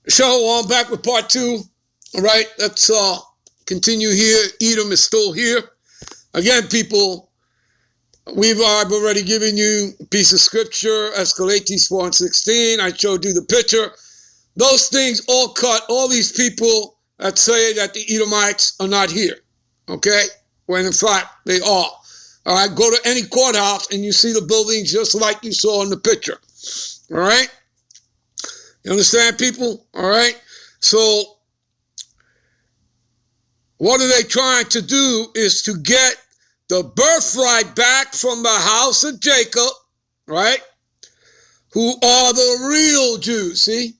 So I'm back with part 2. All right, let's continue here. Edom is still here. Again, people, I've already given you a piece of scripture, Escalates 4:16. I showed you the picture. Those things all cut. All these people that say that the Edomites are not here, okay? When in fact they are. All right, go to any courthouse and you see the buildings just like you saw in the picture. All right? You understand, people? All right? So what are they trying to do is to get the birthright back from the house of Jacob, right? Who are the real Jews, see?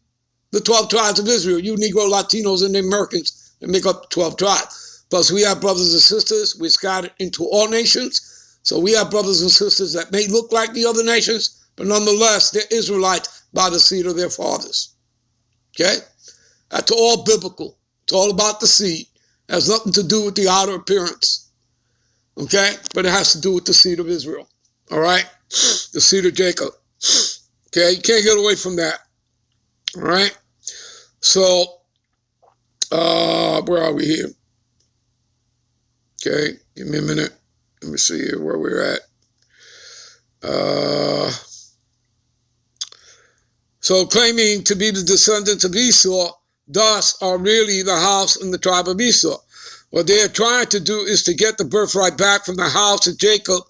The 12 tribes of Israel. You Negro, Latinos, and the Americans that make up the 12 tribes. Plus, we have brothers and sisters. We're scattered into all nations. So we have brothers and sisters that may look like the other nations, but nonetheless, they're Israelites by the seed of their fathers. Okay? That's all biblical. It's all about the seed. It has nothing to do with the outer appearance. Okay? But it has to do with the seed of Israel. All right? The seed of Jacob. Okay? You can't get away from that. All right? So, where are we here? Okay, give me a minute. Let me see here where we're at. So claiming to be the descendants of Esau, thus are really the house and the tribe of Esau. What they are trying to do is to get the birthright back from the house of Jacob,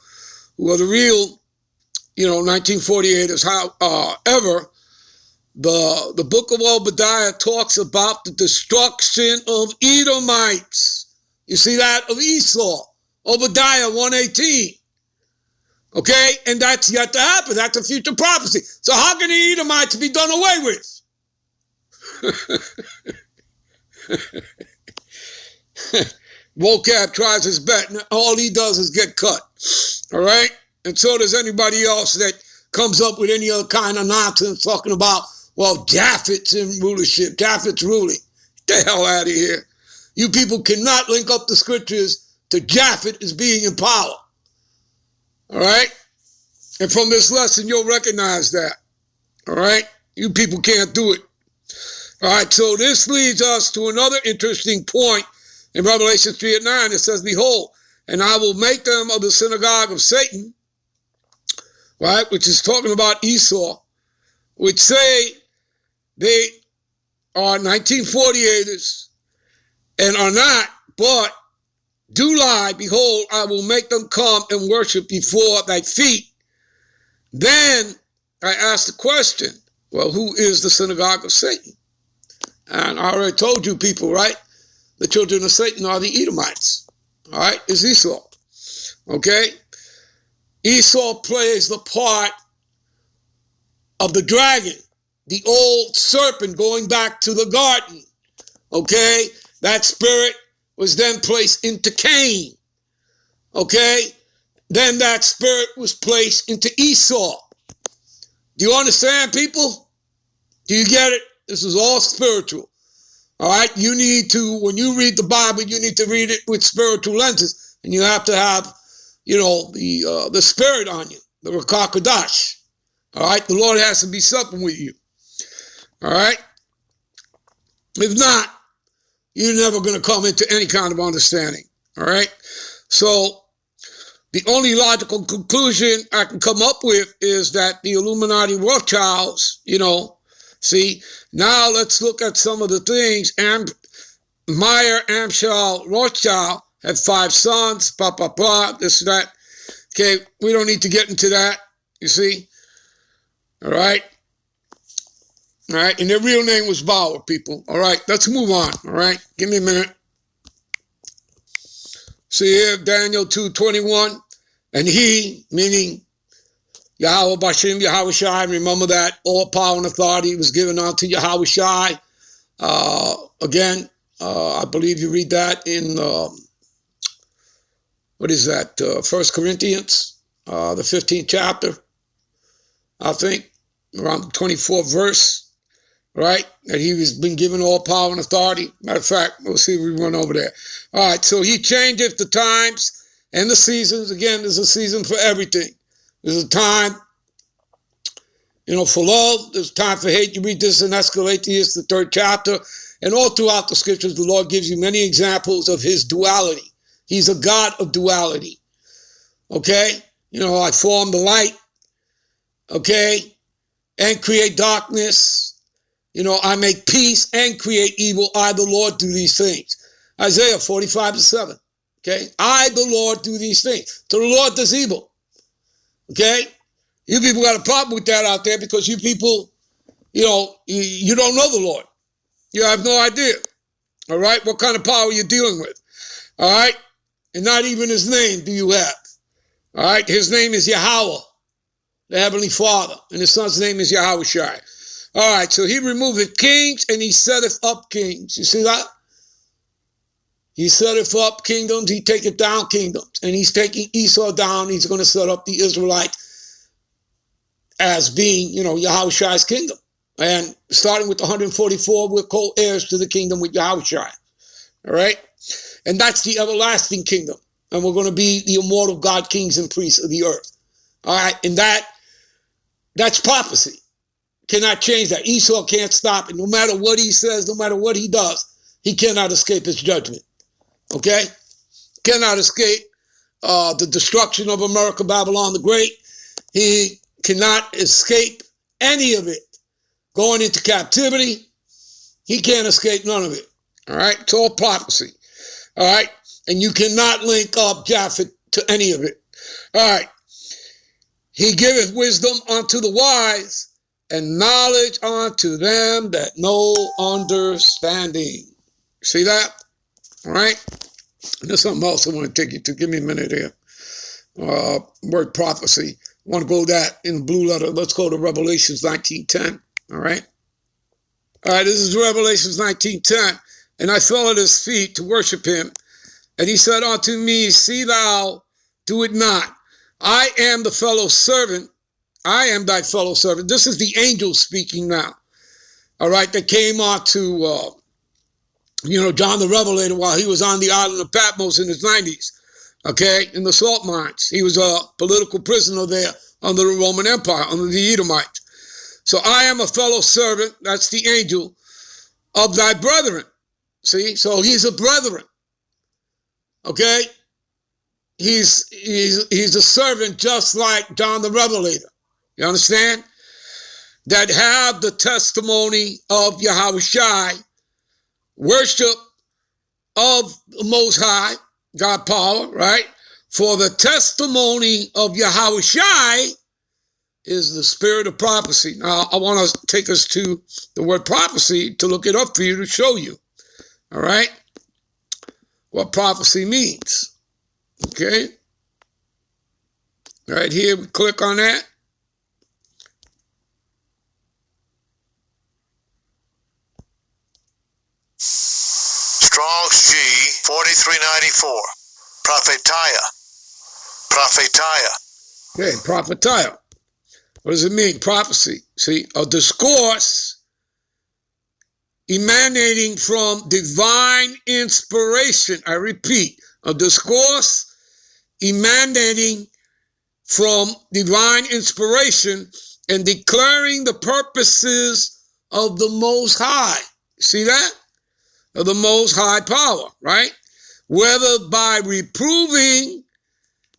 who are the real, 1948ers. However, the book of Obadiah talks about the destruction of Edomites. You see that? Of Esau. Obadiah 1:18. Okay? And that's yet to happen. That's a future prophecy. So how can the Edomites be done away with? Vocab tries his best. All he does is get cut. All right? And so does anybody else that comes up with any other kind of nonsense talking about, well, Japhet's in rulership. Japhet's ruling. Get the hell out of here. You people cannot link up the scriptures to Japhet as being in power. All right? And from this lesson, you'll recognize that. All right? You people can't do it. All right, so this leads us to another interesting point in Revelation 3:9. It says, behold, and I will make them of the synagogue of Satan, right, which is talking about Esau, which say they are 1948ers and are not, but do lie. Behold, I will make them come and worship before thy feet. Then I asked the question, well, who is the synagogue of Satan? And I already told you people, right? The children of Satan are the Edomites. All right? It's Esau. Okay? Esau plays the part of the dragon, the old serpent going back to the garden. Okay? That spirit was then placed into Cain. Okay? Then that spirit was placed into Esau. Do you understand, people? Do you get it? This is all spiritual. All right? You need to, when you read the Bible, you need to read it with spiritual lenses. And you have to have, the spirit on you, the Ruach HaKodesh. All right? The Lord has to be something with you. All right? If not, you're never going to come into any kind of understanding. All right? So the only logical conclusion I can come up with is that the Illuminati Rothschilds, see, now let's look at some of the things. Meyer Amschel Rothschild had 5 sons, blah, blah, blah, this, that. Okay, we don't need to get into that, you see. All right. All right, and their real name was Bauer, people. All right, let's move on. All right, give me a minute. See here, Daniel 2:21. And he, meaning Yahweh Bashim, Yahweh Shai, remember that all power and authority was given unto Yahweh Shai. Again, I believe you read that in, 1 Corinthians, the 15th chapter, I think, around the 24th verse, right? That he has been given all power and authority. Matter of fact, we'll see if we run over there. All right, so he changeth the times and the seasons. Again, there's a season for everything. There's a time For love, there's time for hate. You read this in Escalatius, the 3rd chapter. And all throughout the scriptures, the Lord gives you many examples of his duality. He's a God of duality. Okay? I form the light. Okay? And create darkness. I make peace and create evil. I, the Lord, do these things. Isaiah 45:7. Okay? I, the Lord, do these things. So the Lord does evil. Okay? You people got a problem with that out there because you people, you don't know the Lord. You have no idea. All right? What kind of power you're dealing with. All right? And not even his name do you have. All right? His name is Yahweh, the Heavenly Father. And his son's name is Yahushai. All right, so he removeth kings and he setteth up kings. You see that? He setteth up kingdoms, he taketh down kingdoms. And he's taking Esau down. He's going to set up the Israelites as being, Yahushai's kingdom. And starting with 144, we're co-heirs to the kingdom with Yahushai. All right? And that's the everlasting kingdom. And we're going to be the immortal God, kings and priests of the earth. All right? And that's prophecy. Cannot change that. Esau can't stop it. No matter what he says, no matter what he does, he cannot escape his judgment. Okay? Cannot escape the destruction of America, Babylon the Great. He cannot escape any of it. Going into captivity, he can't escape none of it. All right? It's all prophecy. All right? And you cannot link up Japhet to any of it. All right? He giveth wisdom unto the wise, and knowledge unto them that know understanding. See that? All right? And there's something else I want to take you to. Give me a minute here. Word prophecy. I want to go that in the blue letter. Let's go to Revelations 19:10. All right? All right, this is Revelations 19:10. And I fell at his feet to worship him. And he said unto me, see thou do it not. I am the fellow servant. I am thy fellow servant. This is the angel speaking now. All right, that came on to, John the Revelator while he was on the island of Patmos in his 90s, okay, in the salt mines. He was a political prisoner there under the Roman Empire, under the Edomites. So I am a fellow servant, that's the angel, of thy brethren. See, so he's a brethren, okay? He's a servant just like John the Revelator. You understand? That have the testimony of Yahushai, worship of the Most High, God power, right? For the testimony of Yahushai is the spirit of prophecy. Now, I want to take us to the word prophecy to look it up for you to show you, all right? What prophecy means, okay? Right here, we click on that. Strong's G 4394. Prophetia. Okay, prophetia. What does it mean? Prophecy. See, a discourse emanating from divine inspiration. I repeat, a discourse emanating from divine inspiration and declaring the purposes of the Most High. See that? Of the Most High power, right? Whether by reproving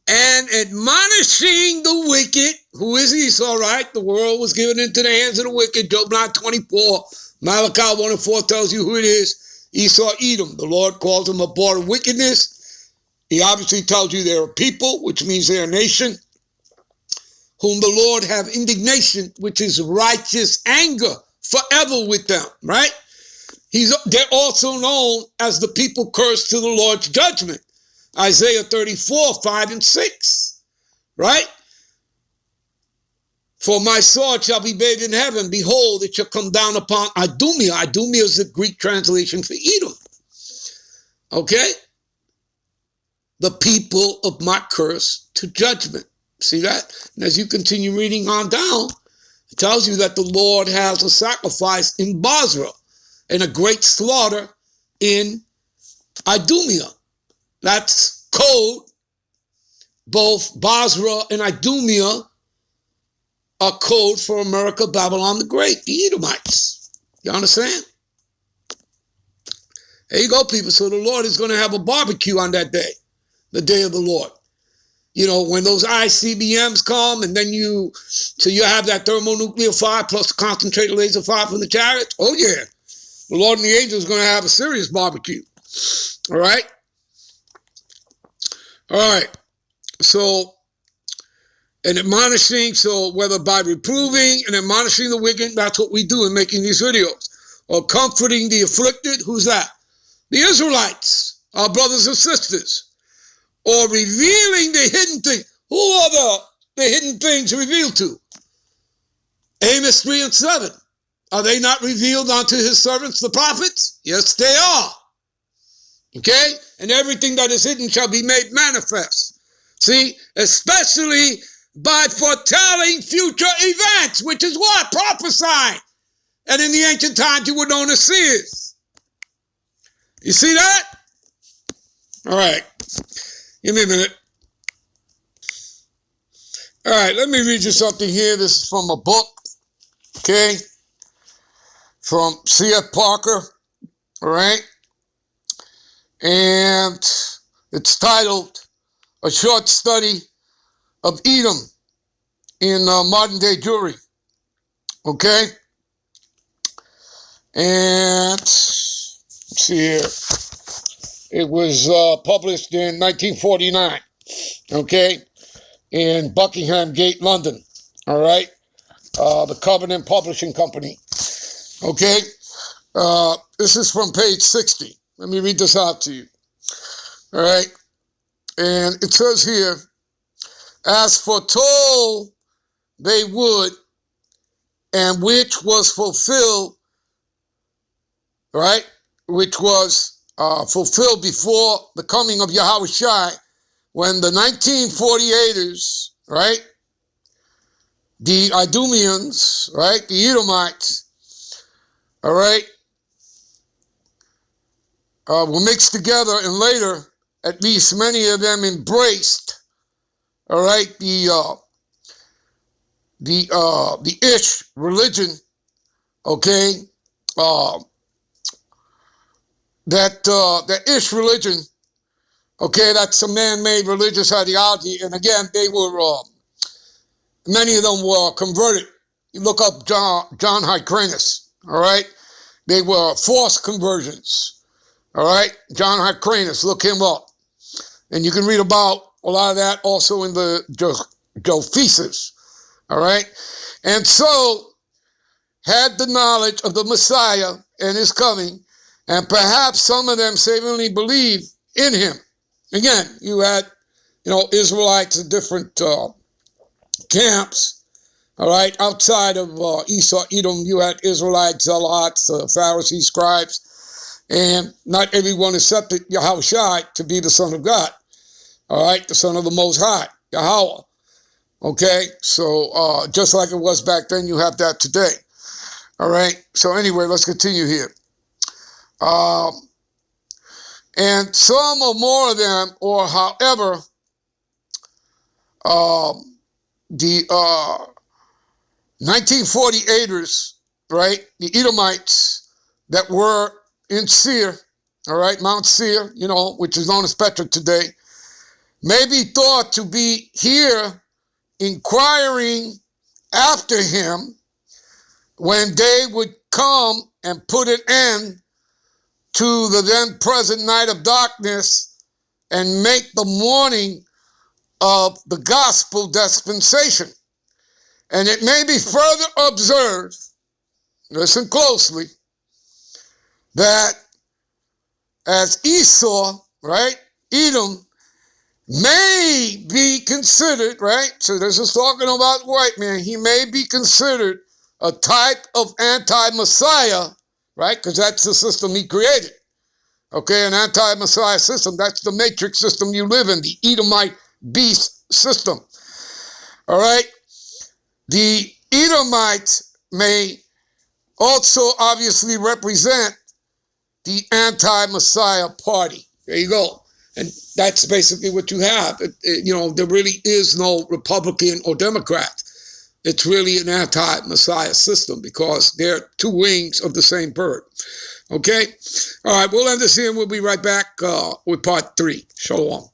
and admonishing the wicked, who is Esau, right? The world was given into the hands of the wicked. Job 9:24, Malachi 1:4 tells you who it is. Esau, Edom. The Lord calls them a border of wickedness. He obviously tells you they're a people, which means they're a nation, whom the Lord have indignation, which is righteous anger forever with them, right? They're also known as the people cursed to the Lord's judgment. Isaiah 34:5-6, right? For my sword shall be bathed in heaven. Behold, it shall come down upon Idumea. Idumea is the Greek translation for Edom. Okay? The people of my curse to judgment. See that? And as you continue reading on down, it tells you that the Lord has a sacrifice in Basra and a great slaughter in Idumea. That's code. Both Basra and Idumea a code for America, Babylon the Great, the Edomites. You understand? There you go, people. So the Lord is going to have a barbecue on that day, the day of the Lord. You know, when those ICBMs come and then you have that thermonuclear fire plus the concentrated laser fire from the chariots. Oh, yeah. The Lord and the angels are going to have a serious barbecue. All right? All right. So, and admonishing, so whether by reproving and admonishing the wicked, that's what we do in making these videos. Or comforting the afflicted, who's that? The Israelites, our brothers and sisters. Or revealing the hidden thing. Who are the hidden things revealed to? Amos 3 and 7. Are they not revealed unto his servants, the prophets? Yes, they are. Okay? And everything that is hidden shall be made manifest. See? Especially by foretelling future events, which is what? Prophesying. And in the ancient times, you were known as seers. You see that? All right. Give me a minute. All right, let me read you something here. This is from a book, okay, from C.F. Parker, all right? And it's titled A Short Study of Edom in Modern Day Jewry, okay? And let's see here. It was published in 1949, okay, in Buckingham Gate, London, all right, the Covenant Publishing Company, okay. This is from page 60. Let me read this out to you, all right, and it says here, as foretold they would, and which was fulfilled, right, which was fulfilled before the coming of Yahweh Shai, when the 1948ers, right, the Idumeans, right, the Edomites, all right, were mixed together, and later, at least many of them embraced, all right, the Ish religion, okay, that Ish religion, okay, that's a man-made religious ideology. And again, they were, many of them were converted. You look up John Hyrcanus, all right? They were forced conversions, all right? John Hyrcanus, look him up. And you can read about a lot of that also in the Josephus, all right? And so, had the knowledge of the Messiah and his coming, and perhaps some of them savingly believed in him. Again, you had, Israelites in different camps, all right? Outside of Esau, Edom, you had Israelites, Zealots, Pharisees, scribes, and not everyone accepted Yahweh Shai to be the Son of God, all right? The Son of the Most High, Yahweh, okay? So just like it was back then, you have that today, all right? So anyway, let's continue here. And some or more of them, or however, the 1948ers, right, the Edomites that were in Seir, all right, Mount Seir, which is known as Petra today, may be thought to be here inquiring after him when day would come and put an end to the then present night of darkness and make the morning of the gospel dispensation. And it may be further observed, listen closely, that as Esau, right, Edom, may be considered, right, so this is talking about white man, he may be considered a type of anti-Messiah, right, because that's the system he created. Okay, an anti-Messiah system, that's the matrix system you live in, the Edomite beast system. All right, the Edomites may also obviously represent the anti-Messiah party. There you go. And that's basically what you have. There really is no Republican or Democrat. it's really an anti-Messiah system because they're two wings of the same bird. Okay? All right, we'll end this here and we'll be right back with part 3. Shalom.